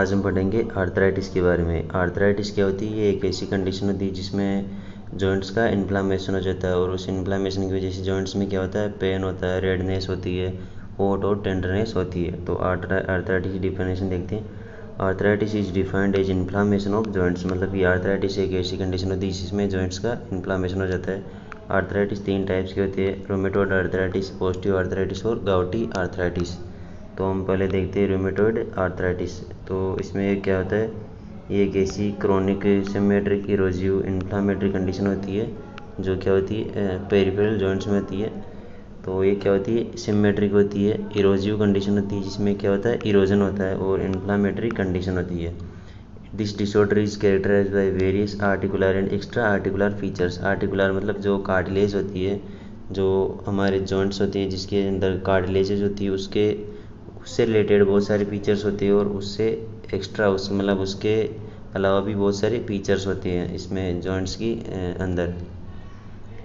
आज हम पढ़ेंगे आर्थराइटिस के बारे में। आर्थराइटिस क्या होती है? ये एक ऐसी कंडीशन होती है जिसमें जॉइंट्स का इन्फ्लामेशन हो जाता है और उस इन्फ्लामेशन की वजह से जॉइंट्स में क्या होता है, पेन होता है, रेडनेस होती है, होट और टेंडरनेस होती है। तो आर्थराइटिस की डिफिनेशन देखते हैं। Arthritis is defined as inflammation of joints, मतलब कि आर्थराइटिस एक ऐसी कंडीशन होती है जिसमें जॉइंट्स का इन्फ्लामेशन हो जाता है। आर्थराइटिस 3 टाइप्स की होती है, रोमेटॉइड आर्थराइटिस, ऑस्टियो आर्थराइटिस और गाउटी आर्थराइटिस। तो हम पहले देखते हैं रूमेटॉइड आर्थराइटिस। तो इसमें क्या होता है, ये एक ऐसी क्रोनिक सिमेट्रिक इरोजिव इन्फ्लामेटरी कंडीशन होती है जो क्या होती है, पेरिफेरल जॉइंट्स में होती है। तो ये क्या होती है, सिमेट्रिक होती है, इरोजिव कंडीशन होती है जिसमें क्या होता है, इरोजन होता है, और इन्फ्लामेटरी कंडीशन होती है। This disorder is characterized by various articular and extra articular features. Articular मतलब जो कार्टिलेज होती है, जो हमारे जॉइंट्स होते हैं जिसके अंदर कार्टिलेजेस होती है, उससे रिलेटेड बहुत सारे फीचर्स होते हैं, और उससे एक्स्ट्रा मतलब उसके अलावा भी बहुत सारे फीचर्स होते हैं इसमें जॉइंट्स की अंदर।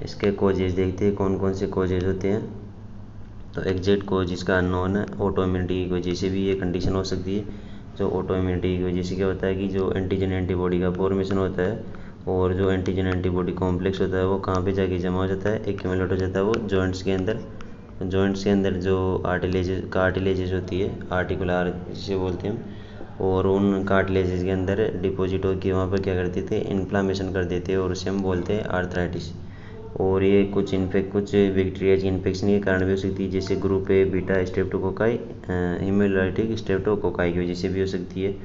इसके कोजेज देखते हैं कौन कौन से कोजेज होते हैं। तो एग्जैक्ट कोज इसका अननोन है। ऑटोइम्यूनिटी की वजह से भी ये कंडीशन हो सकती है। जो ऑटोइम्यूनिटी की वजह से क्या होता है कि जो एंटीजन एंटीबॉडी का फॉर्मेशन होता है, और जो एंटीजन एंटीबॉडी कॉम्प्लेक्स होता है वो कहाँ पे जाके जमा हो जाता है, एक्यूमुलेट हो जाता है वो जॉइंट्स के अंदर। जॉइंट्स के अंदर जो कार्टिलेजेस होती है, आर्टिकुलर जिसे बोलते हैं हम, और उन कार्टिलेजेस के अंदर डिपॉजिट होकर वहाँ पर क्या करते थे, इन्फ्लामेशन कर देते हैं, और उसे हम बोलते हैं आर्थराइटिस। और ये कुछ बैक्टीरिया की इन्फेक्शन के कारण भी हो सकती है, जैसे group A beta streptococci, haemolytic streptococci की वजह से भी हो सकती है,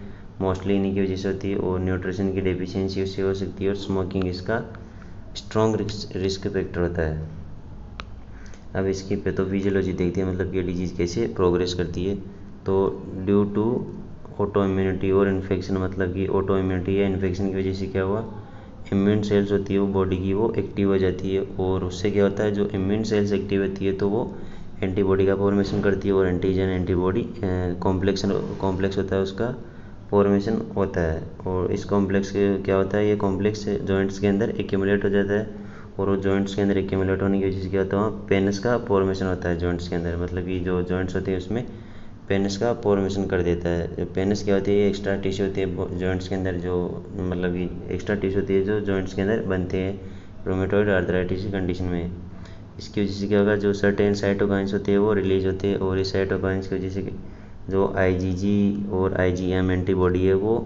मोस्टली इन्हीं की वजह से होती है। और न्यूट्रिशन की डेफिशिएंसी उससे हो सकती है, और स्मोकिंग इसका स्ट्रॉन्ग रिस्क फैक्टर होता है। अब इसकी पैथोफिजियोलॉजी देखते हैं, मतलब ये डिजीज़ कैसे प्रोग्रेस करती है। तो ड्यू टू ऑटो इम्यूनिटी और इन्फेक्शन, मतलब कि ऑटो इम्यूनिटी या इन्फेक्शन की वजह से क्या हुआ, इम्यून सेल्स होती है वो बॉडी की वो एक्टिव हो जाती है, और उससे क्या होता है, जो इम्यून सेल्स एक्टिव होती है तो वो एंटीबॉडी का फॉर्मेशन करती है, और एंटीजन एंटीबॉडी कॉम्प्लेक्स होता है उसका फॉर्मेशन होता है। और इस कॉम्प्लेक्स क्या होता है, ये कॉम्प्लेक्स जॉइंट्स के अंदर एक्यूमुलेट हो जाता है, और वो जॉइंट्स के अंदर एक्यूमुलेट होने की वजह से क्या होता है, पेनिस का फॉर्मेशन होता है जॉइंट्स के अंदर, मतलब कि जो जॉइंट्स होते हैं उसमें पेनिस का फॉर्मेशन कर देता है। पेनिस क्या होती है, एक्स्ट्रा टिश्यू होती है जॉइंट्स के अंदर, जो मतलब कि एक्स्ट्रा टिश्यू होती है जो जॉइंट्स के अंदर बनते हैं रूमेटॉइड आर्थराइटिस की कंडीशन में। इसकी वजह से क्या होगा, जो सर्टेन साइटोकाइंस होते हैं वो रिलीज होते हैं, और इस साइटोकाइंस की वजह से जो IgG और IgM एंटीबॉडी है वो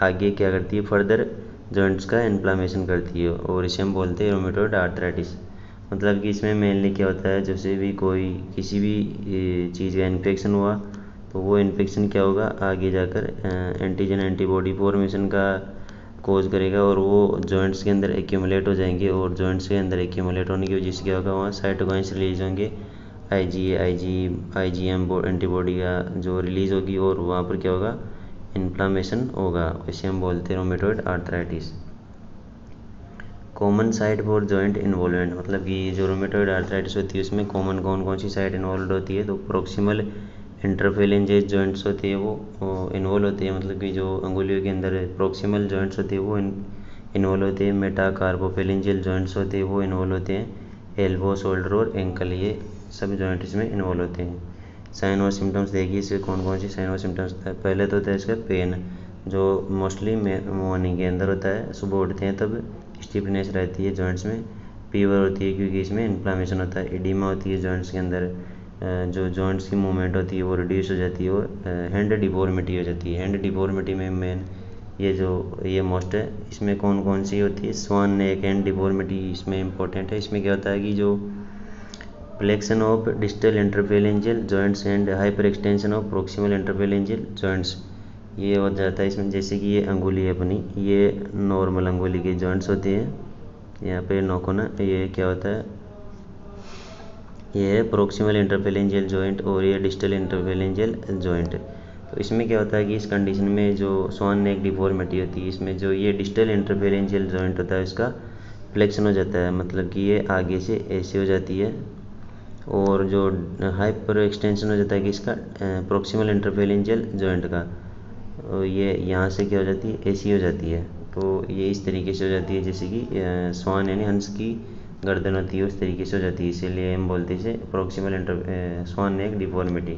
आगे क्या करती है, फर्दर जॉइंट्स का इन्फ्लामेशन करती है, और इसे हम बोलते हैं रूमेटॉइड आर्थराइटिस। मतलब कि इसमें मेनली क्या होता है, जैसे भी कोई किसी भी चीज़ का इन्फेक्शन हुआ तो वो इन्फेक्शन क्या होगा, आगे जाकर एंटीजन एंटीबॉडी फॉर्मेशन का कोज करेगा, और वो जॉइंट्स के अंदर एक्यूमुलेट हो जाएंगे, और जॉइंट्स के अंदर एक्यूमुलेट होने की वजह से क्या होगा, वहाँ साइटोकाइंस रिलीज होंगे, IgM एंटीबॉडी का जो रिलीज़ होगी, और वहाँ पर क्या होगा, इन्फ्लामेशन होगा। इसे हम बोलते हैं rheumatoid arthritis. Common site for joint involvement, मतलब कि जो रूमेटॉइड आर्थराइटिस होती है उसमें कॉमन कौन कौन सी साइट इन्वॉल्व होती है। तो प्रोक्सिमल इंटरफेरेंजियल जॉइंट्स होते हैं वो इन्वॉल्व होते हैं, मतलब कि जो अंगुलियों के अंदर प्रोक्सिमल जॉइंट्स होते हैं वो इन्वॉल्व होते हैं। मेटाकार्पोफेरेंजियल जॉइंट्स होते हैं वो इन्वॉल्व होते हैं। एल्बो, शोल्डर और एंकल, ये सब जॉइंट इसमें इन्वॉल्व होते हैं। साइन और सिम्टम्स देखिए, इसमें कौन कौन सी साइन और सिम्टम्स होता है। पहले तो होता है इसका पेन, जो मोस्टली मॉर्निंग के अंदर होता है, सुबह उठते हैं तब स्टिफनेस रहती है जॉइंट्स में। फीवर होती है क्योंकि इसमें इन्फ्लामेशन होता है। एडिमा होती है जॉइंट्स के अंदर, जो जॉइंट्स की मूवमेंट होती है वो रिड्यूस हो जाती है, और हैंड डिफॉर्मिटी हो जाती है। हैंड डिफॉर्मिटी में मेन ये मोस्ट है। इसमें कौन कौन सी होती है, स्वान नेक हैंड डिफॉर्मिटी इसमें इंपॉर्टेंट है। इसमें क्या होता है कि जो flexion of distal interphalangeal joints and hyper extension of proximal interphalangeal joints, ये हो जाता है इसमें। जैसे कि ये अंगुली है अपनी, ये नॉर्मल अंगुली के जॉइंट्स होते हैं, यहाँ पे नोकोना, ये क्या होता है, ये है प्रोक्सिमल इंटरफेरेंजियल जॉइंट, और ये डिस्टल इंटरफेरेंजियल जॉइंट। तो इसमें क्या होता है कि इस कंडीशन में जो स्वान नेक डिफॉर्मिटी होती है, इसमें जो ये डिस्टल इंटरफेरेंजियल जॉइंट होता है इसका फ्लेक्शन हो जाता है, मतलब कि ये आगे से ऐसे हो जाती है, और जो हाइपर एक्सटेंशन हो जाता है कि इसका प्रोक्सिमल इंटरफेरेंजियल जॉइंट का, ये यहाँ से क्या हो जाती है, ऐसी हो जाती है। तो ये इस तरीके से हो जाती है, जैसे कि स्वान यानी हंस की गर्दन होती है उस तरीके से हो जाती है, इसीलिए हम बोलते हैं इसे प्रोक्सिमल स्वान नेक डिफॉर्मिटी।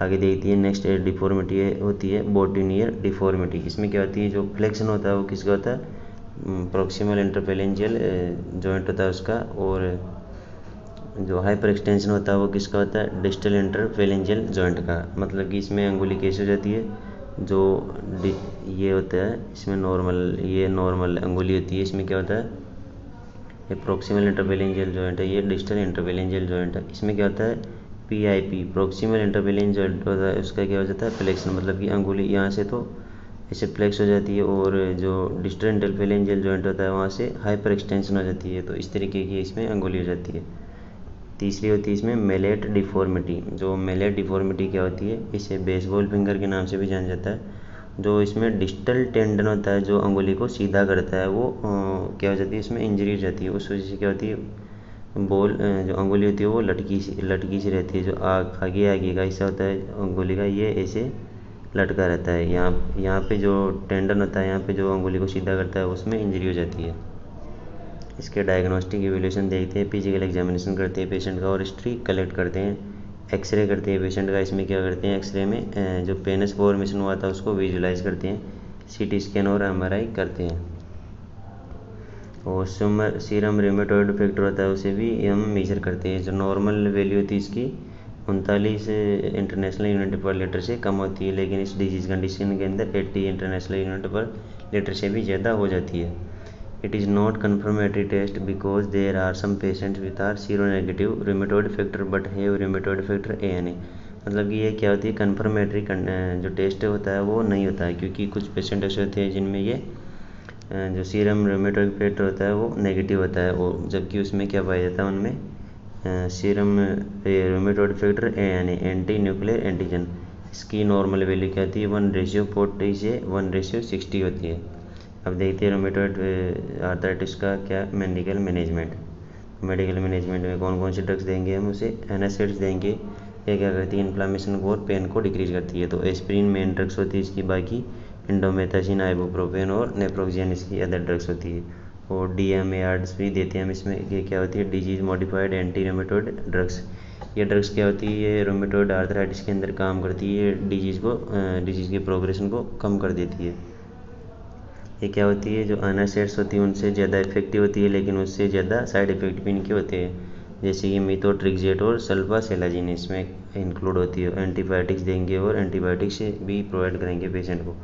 आगे देखती है नेक्स्ट डिफॉर्मिटी होती है बोटिनियर डिफॉर्मिटी। इसमें क्या होती है, जो फ्लेक्शन होता है वो किसका होता है, प्रॉक्सिमल इंटरफेरेंजियल जॉइंट होता है उसका, और जो हाइपर एक्सटेंशन होता है वो किसका होता है, डिस्टल इंटरफेरेंजियल जॉइंट का। मतलब कि इसमें अंगुली कैसे हो जाती है, जो ये होता है इसमें नॉर्मल, ये नॉर्मल अंगुली होती है, इसमें क्या होता है, ये प्रॉक्सिमल इंटरफेरेंजियल जॉइंट है, ये डिस्टल इंटरफेरेंजियल जॉइंट है। इसमें क्या होता है, PIP प्रॉक्सिमल इंटरफेरेंजियल जॉइंट होता है, उसका क्या हो जाता है, फ्लेक्शन। मतलब कि अंगुली यहाँ से तो ऐसे फ्लेक्स हो जाती है, और जो डिस्टल इंटरफेरेंजियल जॉइंट होता है वहाँ से हाइपर एक्सटेंशन हो जाती है। तो इस तरीके की इसमें अंगुली हो जाती है। तीसरी होती है इसमें मेलेट डिफॉर्मिटी। जो मेलेट डिफॉर्मिटी क्या होती है, इसे बेसबॉल फिंगर के नाम से भी जाना जाता है। जो इसमें डिस्टल टेंडन होता है जो अंगुली को सीधा करता है, वो क्या हो जाती है, इसमें इंजरी हो जाती है। उस वजह से क्या होती है, जो अंगुली होती है वो लटकी सी रहती है। जो आगे का हिस्सा होता है अंगुली का, ये ऐसे लटका रहता है। यहाँ पे जो टेंडन होता है, यहाँ पे जो अंगुली को सीधा करता है, उसमें इंजरी हो जाती है। इसके डायग्नोस्टिक एवोल्यूशन देखते हैं, फिजिकल एग्जामिनेशन करते हैं पेशेंट का, और हिस्ट्री कलेक्ट करते हैं, एक्सरे करते हैं पेशेंट का। इसमें क्या करते हैं, एक्सरे में जो पेनिस फॉर्मेशन हुआ था उसको विजुलाइज करते हैं, CT स्कैन और MRI करते हैं। और सीरम रेमेटॉइड फैक्टर होता है, उसे भी हम मेजर करते हैं। जो नॉर्मल वैल्यू होती है इसकी 39 इंटरनेशनल यूनिट पर लीटर से कम होती है, लेकिन इस डिजीज़ कंडीशन के अंदर 80 इंटरनेशनल यूनिट पर लीटर से भी ज़्यादा हो जाती है। It is not confirmatory test because there are some patients with are seronegative rheumatoid factor but have rheumatoid factor ANA। मतलब कि ये क्या होती है, कन्फर्मेटरी जो टेस्ट होता है वो नहीं होता है, क्योंकि कुछ पेशेंट ऐसे होते हैं जिनमें ये जो सीरम रूमेटॉइड फैक्टर होता है वो नेगेटिव होता है, वो जबकि उसमें क्या पाया जाता है, उनमें serum rheumatoid factor ANA anti nuclear antigen. इसकी नॉर्मल वैल्यू क्या होती है, 1:40 से 1:60 होती है। अब देखते हैं रूमेटॉइड आर्थराइटिस का क्या मेडिकल मैनेजमेंट। मेडिकल मैनेजमेंट में कौन कौन सी ड्रग्स देंगे, हम उसे एनासिड्स देंगे। ये क्या करती है, इन्फ्लामेशन को और पेन को डिक्रीज करती है। तो एस्पिरिन मेन ड्रग्स होती है इसकी, बाकी इंडोमेथासिन, आइबुप्रोफेन और नेप्रोक्सियन इसकी अदर ड्रग्स होती है। और DMARDs भी देते हैं हम इसमें। ये क्या होती है, disease modified anti rheumatoid drugs. ये ड्रग्स क्या होती है, ये रूमेटॉइड आर्थराइटिस के अंदर काम करती है, डिजीज़ के प्रोग्रेशन को कम कर देती है। ये क्या होती है, जो एनासिड्स होती है उनसे ज़्यादा इफेक्टिव होती है, लेकिन उससे ज़्यादा साइड इफेक्ट भी इनके होते हैं, जैसे कि मीथोट्रिक्सेट और सल्फासेलाजिन इसमें इंक्लूड होती है। एंटीबायोटिक्स देंगे और एंटीबायोटिक्स भी प्रोवाइड करेंगे पेशेंट को।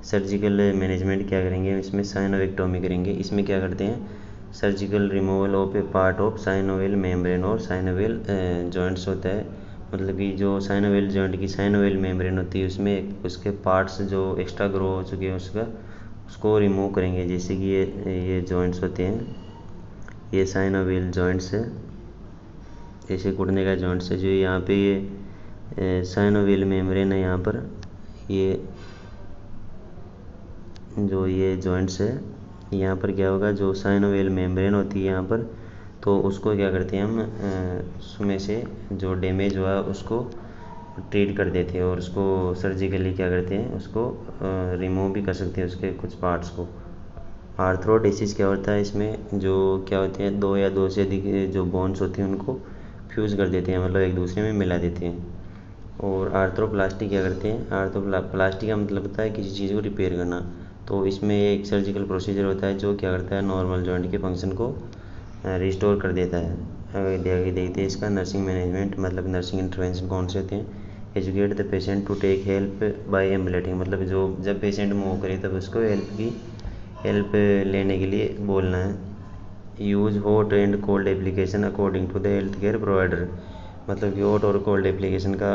सर्जिकल मैनेजमेंट क्या करेंगे, इसमें साइनोवेक्टोमी करेंगे। इसमें क्या करते हैं, surgical removal of A part of synovial membrane और साइनोवेल जॉइंट्स होता है। मतलब कि जो साइनोवेल जॉइंट की साइनोवेल मेम्ब्रेन होती है, उसमें उसके पार्ट्स जो एक्स्ट्रा ग्रो हो चुके हैं उसको रिमूव करेंगे। जैसे कि ये जॉइंट्स होते हैं, ये साइनोवेल जॉइंट्स है, जैसे घुटने का जॉइंट्स है, जो यहाँ पे ये साइनोवेल मेम्ब्रेन है, यहाँ पर ये जो ये जॉइंट्स है, यहाँ पर क्या होगा, जो साइनोवेल मेम्ब्रेन होती है यहाँ पर, तो उसको क्या करते हैं हम, उसमें से जो डैमेज हुआ उसको ट्रीट कर देते हैं, और उसको सर्जिकली क्या करते हैं, उसको रिमूव भी कर सकते हैं उसके कुछ पार्ट्स को। आर्थरोडेसिस क्या होता है, इसमें जो क्या होते हैं, दो या दो से अधिक जो बोन्स होते हैं उनको फ्यूज़ कर देते हैं, मतलब एक दूसरे में मिला देते हैं। और आर्थ्रोप्लास्टी क्या करते हैं, आर्थ्रोप्लास्टी का मतलब होता है किसी चीज़ को रिपेयर करना। तो इसमें एक सर्जिकल प्रोसीजर होता है जो क्या करता है, नॉर्मल जॉइंट के फंक्शन को रिस्टोर कर देता है। आगे देखते हैं इसका नर्सिंग मैनेजमेंट, मतलब नर्सिंग इंटरवेंशन कौन से होते हैं। Educate the patient to take help by ambulating, मतलब जब पेशेंट मूव करे तब उसको हेल्प लेने के लिए बोलना है। Use hot and cold application according to the health care provider, मतलब कि हॉट और कोल्ड एप्लीकेशन का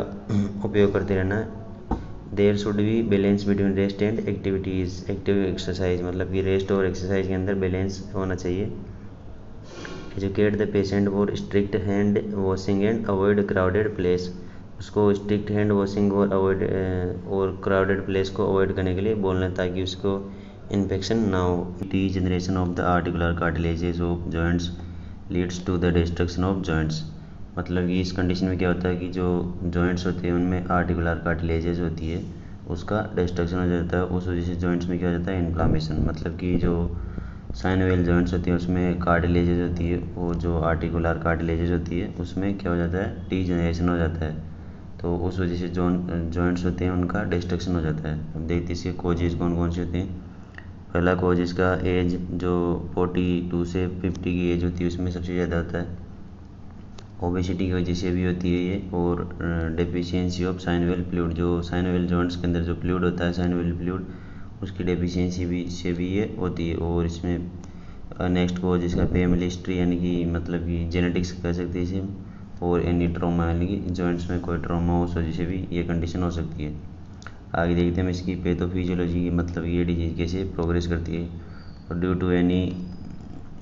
उपयोग करते रहना है। There should be balance between rest and activities, active exercise, मतलब कि रेस्ट और एक्सरसाइज के अंदर बैलेंस होना चाहिए। Educate the patient for strict hand washing and avoid crowded place, उसको स्ट्रिक्ट हैंड वॉशिंग और क्राउडेड प्लेस को अवॉइड करने के लिए बोलना है, ताकि उसको इन्फेक्शन ना हो। Degeneration of the articular cartilages of joints leads to the destruction of joints, मतलब कि इस कंडीशन में क्या होता है कि जो जॉइंट्स होते हैं उनमें आर्टिकुलर कार्टिलेजेस होती है, उसका डिस्ट्रक्शन हो जाता है। उस वजह से जॉइंट्स में क्या हो जाता है, इन्फ्लामेशन। मतलब कि जो साइनोवेल जॉइंट्स होती है उसमें कार्टिलेजेस होती है, वो जो आर्टिकुलर कार्टिलेजेस होती है उसमें क्या हो जाता है, डीजनरेशन हो जाता है। तो उस वजह से जॉइंट्स होते हैं उनका डिस्ट्रक्शन हो जाता है। अब देखते हैं इसके कोजेज कौन कौन से होते हैं। पहला कोज इसका एज जो 42 से 50 की एज होती है उसमें सबसे ज़्यादा होता है। ओबेसिटी की वजह से भी होती है ये। और डेफिशिएंसी ऑफ साइनोवियल फ्लूइड, जो साइनोवियल जॉइंट्स के अंदर जो फ्लूइड होता है साइनोवियल फ्लूइड, उसकी डेफिशिएंसी भी ये होती है। और इसमें नेक्स्ट कोज इसका फैमिली हिस्ट्री यानी कि मतलब कि जेनेटिक्स कह सकते हैं इसे हम। और एनी ट्रॉमा यानी कि जॉइंट्स में कोई ट्रॉमा हो उस वजह से भी ये कंडीशन हो सकती है। आगे देखते हैं हम इसकी पैथोफिजियोलॉजी की, मतलब ये डिजीज कैसे प्रोग्रेस करती है। और ड्यू टू एनी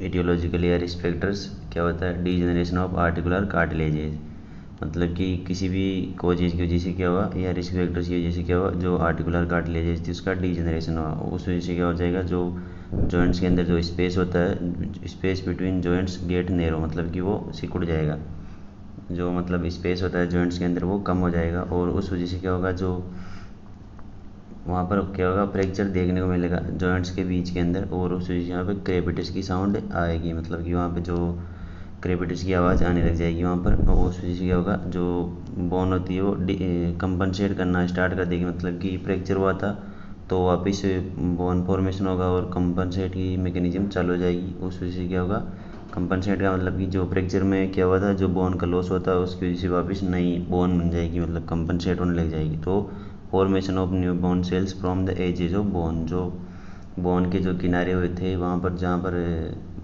एटियोलॉजिकल या रिस्क फैक्टर्स क्या होता है, डीजनरेशन ऑफ आर्टिकुलर कार्टिलेजेस, मतलब कि किसी भी कोजेज की वजह से क्या हुआ या रिस्क फैक्टर्स की वजह से क्या हुआ, जो आर्टिकुलर कार्टिलेजेस थी उसका डीजनरेशन हुआ, उस वजह से क्या हो जाएगा, जो जॉइंट्स के अंदर जो स्पेस होता है, space between joints get narrow, मतलब कि वो सिकुड़ जाएगा। जो मतलब स्पेस होता है जॉइंट्स के अंदर वो कम हो जाएगा। और उस वजह से क्या होगा, जो वहाँ पर क्या होगा, फ्रैक्चर देखने को मिलेगा जॉइंट्स के बीच के अंदर। और उस वजह से यहाँ पर क्रेपिटस की साउंड आएगी, मतलब कि वहाँ पे जो क्रेपिटस की आवाज़ आने लग जाएगी वहाँ पर। और उस वजह से क्या होगा, जो बोन होती है वो कंपनसेट करना स्टार्ट कर देगी, मतलब कि फ्रैक्चर हुआ था तो वापस बोन फॉर्मेशन होगा और कंपनसेट की मैकेनिज्म चालू हो जाएगी। उस वजह से क्या होगा, कंपनसेट का मतलब कि जो फ्रैक्चर में क्या हुआ था, जो बोन का लॉस होता है उसकी वजह से वापस नई बोन बन जाएगी, मतलब कंपनसेट होने लग जाएगी। तो formation of new bone cells from the edges of bone, जो बोन के जो किनारे हुए थे वहाँ पर जहाँ पर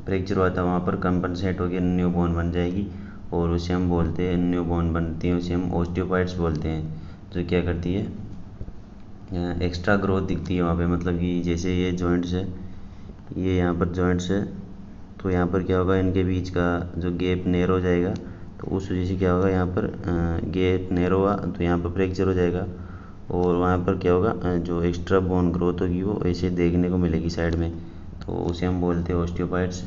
फ्रैक्चर हुआ था वहाँ पर कंपनसेट होकर न्यू बोन बन जाएगी। और उसे हम बोलते हैं, न्यू बोन बनती है उसे हम ऑस्टियोपाइड्स बोलते हैं। जो क्या करती है, एक्स्ट्रा ग्रोथ दिखती है वहाँ पे, मतलब कि जैसे ये जॉइंट्स है, ये यहाँ पर जॉइंट्स है, तो यहाँ पर क्या होगा, इनके बीच का जो गैप नैरो हो जाएगा। तो उस वजह से क्या होगा, यहाँ पर गैप नैरो हुआ तो यहाँ पर फ्रैक्चर हो जाएगा। और वहाँ पर क्या होगा, जो एक्स्ट्रा बोन ग्रोथ होगी वो ऐसे देखने को मिलेगी साइड में, तो उसे हम बोलते हैं ऑस्टियोपाइड्स।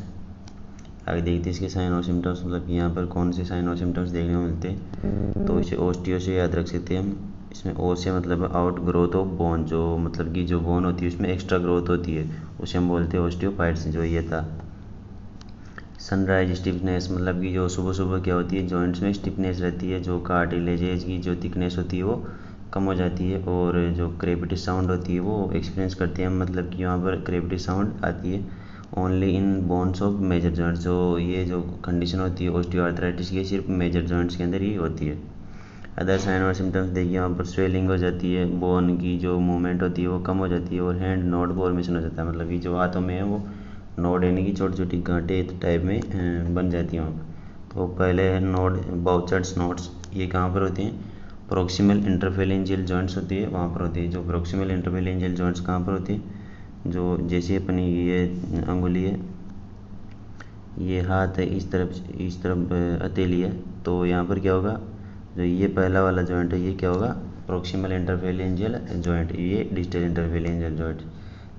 आगे देखते हैं इसके साइन और सिम्टम्स, मतलब कि यहाँ पर कौन से साइन और सिम्टम्स देखने को मिलते हैं। तो इसे ऑस्टियो से याद रख सकते हैं हम। इसमें ओ से मतलब आउट ग्रोथ ऑफ बोन, जो मतलब कि जो बोन होती है उसमें एक्स्ट्रा ग्रोथ होती है, उसे हम बोलते हैं ऑस्टियोपाइड्स, जो ये था। सनराइज स्टिफनेस, मतलब कि जो सुबह सुबह क्या होती है, जॉइंट्स में स्टिफनेस रहती है, जो कार्टिलेजेज की जो थिकनेस होती है वो कम हो जाती है। और जो क्रेपिटस साउंड होती है वो एक्सपीरियंस करते हैं, मतलब कि वहाँ पर क्रेपिटस साउंड आती है only in bones of major joints. जो ये जो कंडीशन होती है ऑस्टियोआर्थराइटिस की, सिर्फ मेजर जॉइंट्स के अंदर ही होती है। अदर साइन और सिम्टम्स देखिए, वहाँ पर स्वेलिंग हो जाती है, बोन की जो मूवमेंट होती है वो कम हो जाती है, और हैंड नोड फॉर्मेशन हो जाता है, मतलब कि जो हाथों में है वो नोड यानी कि छोटी छोटी गांठें टाइप में बन जाती हैं वहाँ पर। तो पहले नोड बाउचर्ड्स नोड्स, ये कहाँ पर होती हैं, प्रोक्सिमल इंटरफेरेंजियल जॉइंट्स होती है वहाँ पर होती है। जो प्रोक्सिमल इंटरफेरेंजियल जॉइंट्स कहाँ पर होती है, जो जैसे अपनी ये अंगुली है, ये हाथ है, इस तरफ हथेली है, तो यहाँ पर क्या होगा, जो ये पहला वाला जॉइंट है ये क्या होगा, प्रोक्सिमल इंटरफेरेंजियल जॉइंट, ये डिस्टल इंटरफेरेंजियल जॉइंट।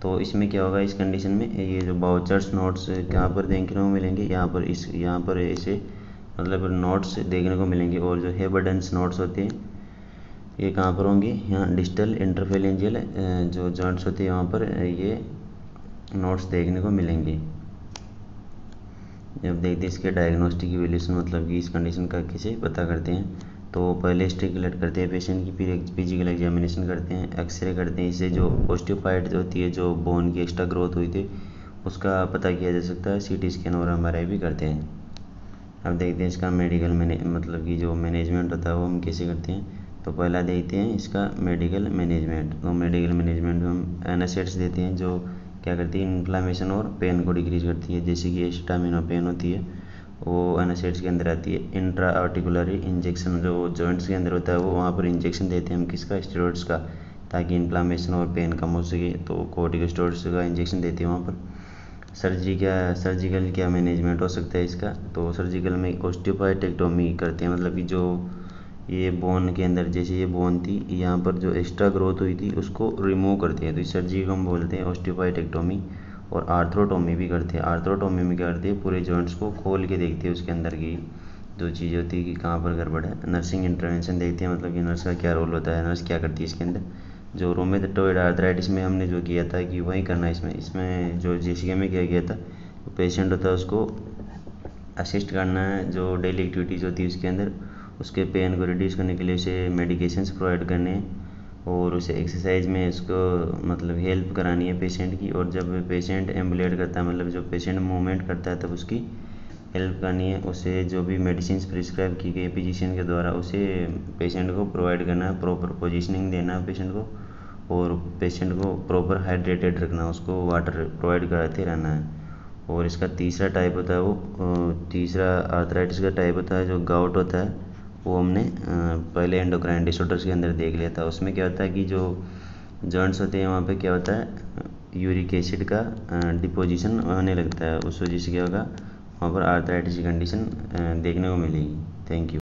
तो इसमें क्या होगा, इस कंडीशन में ये जो बाउचर्स नोट्स कहाँ पर देखने को मिलेंगे, यहाँ पर ऐसे मतलब नोट्स देखने को मिलेंगे। और जो हेबर्डेंस नोट्स होते हैं ये कहाँ पर होंगे, यहाँ डिस्टल इंटरफेरेंजियल जो जॉइंट्स होते हैं वहाँ पर ये नोट्स देखने को मिलेंगे। जब देखते हैं इसके डायग्नोस्टिक इवैल्यूएशन, मतलब कि इस कंडीशन का कैसे पता करते हैं, तो पहले हिस्ट्री कलेक्ट करते हैं पेशेंट की, फिर फिजिकल एग्जामिनेशन करते हैं, एक्सरे करते हैं, इससे जो ऑस्टियोपाइड होती है, जो बोन की एक्स्ट्रा ग्रोथ हुई थी उसका पता किया जा सकता है, सीटी स्कैन और एमआरआई भी करते हैं। अब देखते हैं इसका मेडिकल मतलब कि जो मैनेजमेंट होता है वो हम कैसे करते हैं। तो पहला देखते हैं इसका मेडिकल मैनेजमेंट। तो मेडिकल मैनेजमेंट में हम एनासिड्स देते हैं, जो क्या करती है, इन्फ्लामेशन और पेन को डिक्रीज करती है, जैसे कि एसिटामिनोफेन होती है वो एनासिड्स के अंदर आती है। इंट्रा आर्टिकुलरी इंजेक्शन, जो जॉइंट्स के अंदर होता है वो वहाँ पर इंजेक्शन देते हैं हम, किसका, स्टेरॉइड्स का, ताकि इन्फ्लामेशन और पेन कम हो सके, तो कॉर्टिकोस्टेरॉइड्स का इंजेक्शन देते हैं वहाँ पर। सर्जिकल क्या मैनेजमेंट हो सकता है इसका, तो सर्जिकल में ऑस्टियोपाइटेक्टोमी करते हैं, मतलब कि जो ये बोन के अंदर, जैसे ये बोन थी यहाँ पर जो एक्स्ट्रा ग्रोथ हुई थी उसको रिमूव करते हैं, तो इस सर्जरी को हम बोलते हैं ऑस्टियोपाइटेक्टोमी। और आर्थ्रोटोमी भी करते हैं। आर्थ्रोटोमी में क्या करते हैं, पूरे जॉइंट्स को खोल के देखते हैं, उसके अंदर की जो चीज़ होती है कि कहाँ पर गड़बड़ है। नर्सिंग इंटरवेंशन देखते हैं, मतलब कि नर्स का क्या रोल होता है, नर्स क्या करती है इसके अंदर। जो रोमेटोइड आर्थराइटिस में हमने जो किया था कि वही करना है इसमें जो जेसीके में किया गया था, तो पेशेंट होता है उसको असिस्ट करना है, जो डेली एक्टिविटीज़ होती है उसके अंदर उसके पेन को रिड्यूस करने के लिए उसे मेडिकेशंस प्रोवाइड करने और उसे एक्सरसाइज में उसको मतलब हेल्प करानी है पेशेंट की। और जब पेशेंट एम्बुलेट करता है मतलब जो पेशेंट मूवमेंट करता है तब उसकी हेल्प करनी है। उसे जो भी मेडिसिन प्रिस्क्राइब की गई फिजिशियन के द्वारा उसे पेशेंट को प्रोवाइड करना है, प्रॉपर पोजीशनिंग देना है पेशेंट को, और पेशेंट को प्रॉपर हाइड्रेटेड रखना, उसको वाटर प्रोवाइड कराते रहना है। और इसका तीसरा टाइप होता है तीसरा आर्थराइटिस का टाइप होता है जो गाउट होता है, वो हमने पहले एंडोक्राइन डिसऑर्डर्स के अंदर देख लिया था। उसमें क्या होता है कि जो जॉइंट्स होते हैं वहाँ पे क्या होता है यूरिक एसिड का डिपोजिशन होने लगता है, उस वजह से क्या होगा वहाँ पर आर्थराइटिस की कंडीशन देखने को मिलेगी। Thank you.